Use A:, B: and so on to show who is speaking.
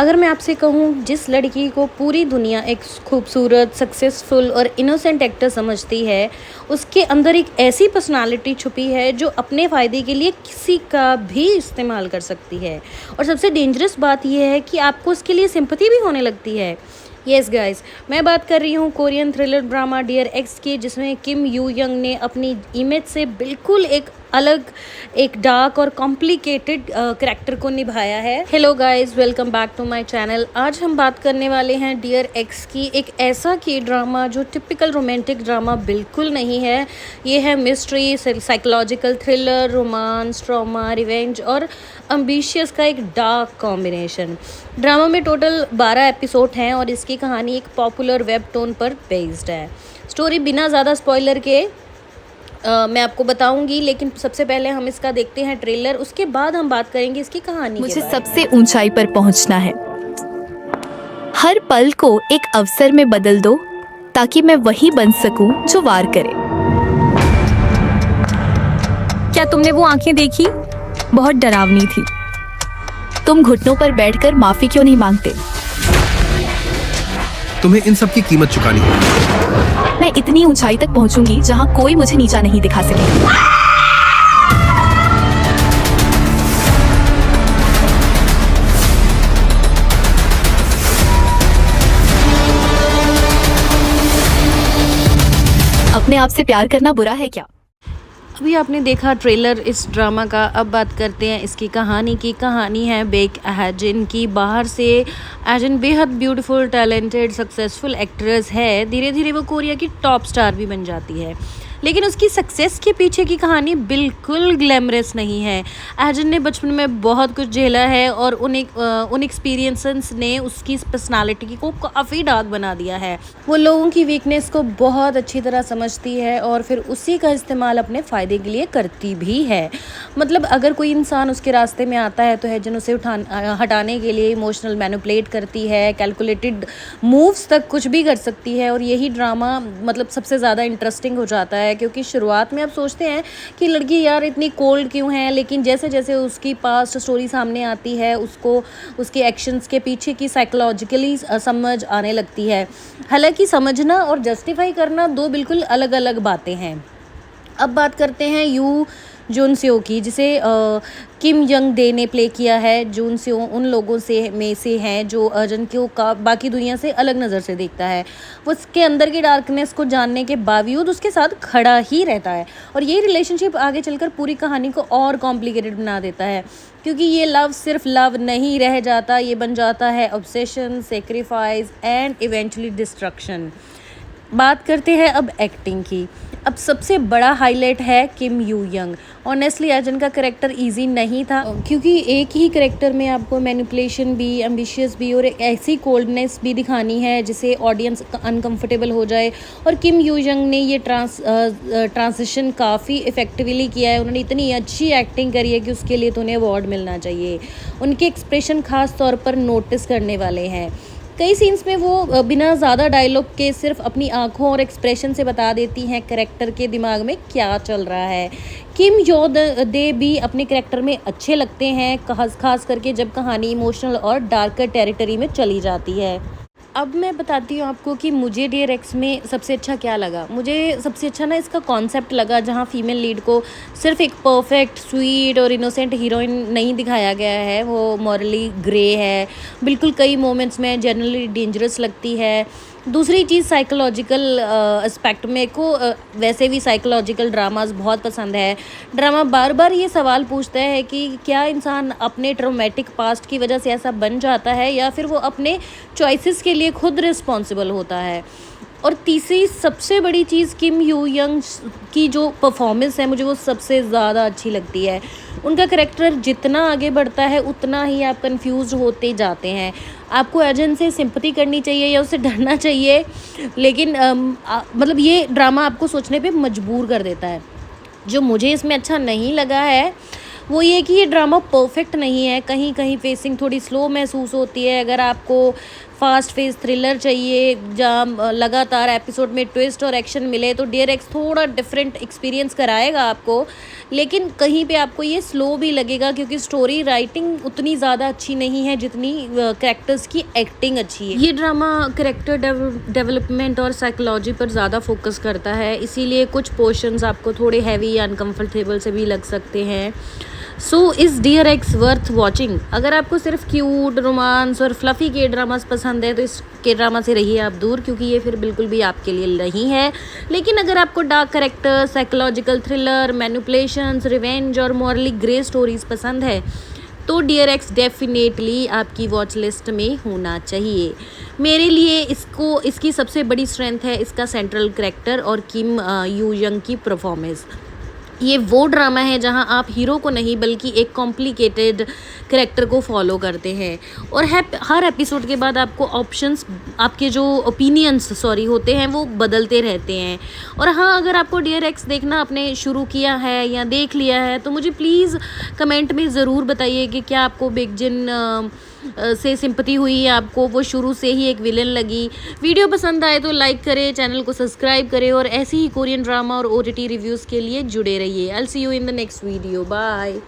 A: अगर मैं आपसे कहूँ जिस लड़की को पूरी दुनिया एक खूबसूरत, सक्सेसफुल और इनोसेंट एक्टर समझती है, उसके अंदर एक ऐसी पर्सनालिटी छुपी है जो अपने फ़ायदे के लिए किसी का भी इस्तेमाल कर सकती है। और सबसे डेंजरस बात ये है कि आपको उसके लिए सिंपैथी भी होने लगती है। येस गाइस, मैं बात कर रही हूँ Korean thriller drama dear ex की, जिसमें किम यू यंग ने अपनी इमेज से बिल्कुल एक अलग, एक डार्क और कॉम्प्लिकेटेड कैरेक्टर को निभाया है। Hello guys, welcome back to my channel. आज हम बात करने वाले हैं डियर एक्स की, एक ऐसा की ड्रामा जो टिपिकल रोमांटिक ड्रामा बिल्कुल नहीं है। ये है mystery, psychological thriller, romance, trauma, revenge और एम्बिशियस का एक डार्क कॉम्बिनेशन। ड्रामा में टोटल 12 एपिसोड हैं और इसकी कहानी एक पॉपुलर वेबटोन पर बेस्ड है। स्टोरी बिना ज़्यादा स्पॉइलर के मैं आपको बताऊंगी, लेकिन सबसे पहले हम इसका देखते हैं ट्रेलर, उसके बाद हम बात करेंगे इसकी कहानी।
B: मुझे सबसे ऊंचाई पर पहुंचना है। हर पल को एक अवसर में बदल दो ताकि मैं वही बन सकूं जो वार करे। क्या तुमने वो आंखें देखी? बहुत डरावनी थी। तुम घुटनों पर बैठकर माफी क्यों नहीं मांगते?
C: तुम्हें इन सब की कीमत चुकानी है।
B: मैं इतनी ऊंचाई तक पहुंचूंगी जहां कोई मुझे नीचा नहीं दिखा सके। अपने आप से प्यार करना बुरा है क्या?
A: अभी आपने देखा ट्रेलर इस ड्रामा का, अब बात करते हैं इसकी कहानी की। कहानी है बेक एहजिन की। बाहर से एहजिन बेहद ब्यूटीफुल, टैलेंटेड, सक्सेसफुल एक्ट्रेस है। धीरे धीरे वो कोरिया की टॉप स्टार भी बन जाती है, लेकिन उसकी सक्सेस के पीछे की कहानी बिल्कुल ग्लैमरस नहीं है। एहजिन ने बचपन में बहुत कुछ झेला है और उन एक्सपीरियंसेस ने उसकी पर्सनालिटी को काफ़ी डार्क बना दिया है। वो लोगों की वीकनेस को बहुत अच्छी तरह समझती है और फिर उसी का इस्तेमाल अपने फ़ायदे के लिए करती भी है। मतलब अगर कोई इंसान उसके रास्ते में आता है तो एहजिन उसे हटाने के लिए इमोशनल मैनिपुलेट करती है, कैलकुलेटेड मूव्स तक कुछ भी कर सकती है। और यही ड्रामा मतलब सबसे ज़्यादा इंटरेस्टिंग हो जाता है, क्योंकि शुरुआत में आप सोचते हैं कि लड़की यार इतनी कोल्ड क्यों है, लेकिन जैसे जैसे उसकी पास्ट स्टोरी सामने आती है, उसको उसके एक्शंस के पीछे की साइकोलॉजिकली समझ आने लगती है। हालांकि समझना और जस्टिफाई करना दो बिल्कुल अलग अलग बातें हैं। अब बात करते हैं यू जून सेओ की, जिसे किम यंग दे ने प्ले किया है। जून सेओ उन लोगों में से हैं जो अर्जुन को बाकी दुनिया से अलग नज़र से देखता है। वो उसके अंदर की डार्कनेस को जानने के बावजूद उसके साथ खड़ा ही रहता है, और ये रिलेशनशिप आगे चलकर पूरी कहानी को और कॉम्प्लिकेटेड बना देता है, क्योंकि ये लव सिर्फ लव नहीं रह जाता, ये बन जाता है obsession, sacrifice and eventually destruction. बात करते हैं अब एक्टिंग की। अब सबसे बड़ा हाईलाइट है किम यू यंग। ऑनेस्टली अर्जुन का करेक्टर इजी नहीं था, क्योंकि एक ही करेक्टर में आपको मैनिपुलेशन भी, एम्बिशियस भी और एक ऐसी कोल्डनेस भी दिखानी है जिसे ऑडियंस अनकंफर्टेबल हो जाए। और किम यू यंग ने ये ट्रांसिशन काफ़ी इफेक्टिवली किया है। उन्होंने इतनी अच्छी एक्टिंग करी है कि उसके लिए तो उन्हें अवार्ड मिलना चाहिए। उनके एक्सप्रेशन खास तौर पर नोटिस करने वाले हैं। कई सीन्स में वो बिना ज़्यादा डायलॉग के सिर्फ अपनी आंखों और एक्सप्रेशन से बता देती हैं कैरेक्टर के दिमाग में क्या चल रहा है। किम यो दे भी अपने कैरेक्टर में अच्छे लगते हैं, खास करके जब कहानी इमोशनल और डार्कर टेरिटरी में चली जाती है। अब मैं बताती हूँ आपको कि मुझे डियर एक्स में सबसे अच्छा क्या लगा। मुझे सबसे अच्छा ना इसका कॉन्सेप्ट लगा, जहाँ फीमेल लीड को सिर्फ एक परफेक्ट, स्वीट और इनोसेंट हीरोइन नहीं दिखाया गया है। वो मॉरली ग्रे है, बिल्कुल कई मोमेंट्स में जनरली डेंजरस लगती है। दूसरी चीज़ साइकोलॉजिकल एस्पेक्ट, मेरे को वैसे भी साइकोलॉजिकल ड्रामास बहुत पसंद है। ड्रामा बार बार ये सवाल पूछता है कि क्या इंसान अपने ट्रॉमेटिक पास्ट की वजह से ऐसा बन जाता है, या फिर वो अपने चॉइसेस के लिए खुद रिस्पॉन्सिबल होता है। और तीसरी सबसे बड़ी चीज़, किम यू यंग की जो परफॉर्मेंस है मुझे वो सबसे ज़्यादा अच्छी लगती है। उनका करैक्टर जितना आगे बढ़ता है उतना ही आप कंफ्यूज होते जाते हैं। आपको अर्जुन से सिंपैथी करनी चाहिए या उससे डरना चाहिए, लेकिन मतलब ये ड्रामा आपको सोचने पे मजबूर कर देता है। जो मुझे इसमें अच्छा नहीं लगा है वो ये कि ये ड्रामा परफेक्ट नहीं है। कहीं कहीं फेसिंग थोड़ी स्लो महसूस होती है। अगर आपको फास्ट फेस थ्रिलर चाहिए जहाँ लगातार एपिसोड में ट्विस्ट और एक्शन मिले, तो डियर एक्स थोड़ा डिफरेंट एक्सपीरियंस कराएगा आपको, लेकिन कहीं पे आपको ये स्लो भी लगेगा क्योंकि स्टोरी राइटिंग उतनी ज़्यादा अच्छी नहीं है जितनी कैरेक्टर्स की एक्टिंग अच्छी है। ये ड्रामा कैरेक्टर डेवलपमेंट और साइकोलॉजी पर ज़्यादा फोकस करता है, इसीलिए कुछ पोर्शंस आपको थोड़े हैवी या अनकंफर्टेबल से भी लग सकते हैं। So is dear ex worth watching? अगर आपको सिर्फ क्यूट रोमांस और फ्लफ़ी के ड्रामास पसंद है तो इस के ड्रामा से रहिए आप दूर, क्योंकि ये फिर बिल्कुल भी आपके लिए नहीं है। लेकिन अगर आपको dark character, psychological thriller, manipulations, revenge और मॉरली ग्रे स्टोरीज पसंद है तो डियर एक्स डेफिनेटली आपकी वॉच लिस्ट में होना चाहिए। मेरे लिए इसकी सबसे बड़ी स्ट्रेंथ है इसका सेंट्रल कैरेक्टर और किम यू यंग की परफॉर्मेंस। ये वो ड्रामा है जहां आप हीरो को नहीं बल्कि एक कॉम्प्लिकेटेड कैरेक्टर को फॉलो करते हैं, और हर एपिसोड के बाद आपके जो ओपिनियंस होते हैं वो बदलते रहते हैं। और हाँ, अगर आपको डियर एक्स देखना आपने शुरू किया है या देख लिया है तो मुझे प्लीज़ कमेंट में ज़रूर बताइए कि क्या आपको बिग जिन से सिंपैथी हुई है, आपको वो शुरू से ही एक विलन लगी। वीडियो पसंद आए तो लाइक करें, चैनल को सब्सक्राइब करें और ऐसे ही कोरियन ड्रामा और OTT रिव्यूज़ के लिए जुड़े रहिए। I will see you in the next video. Bye.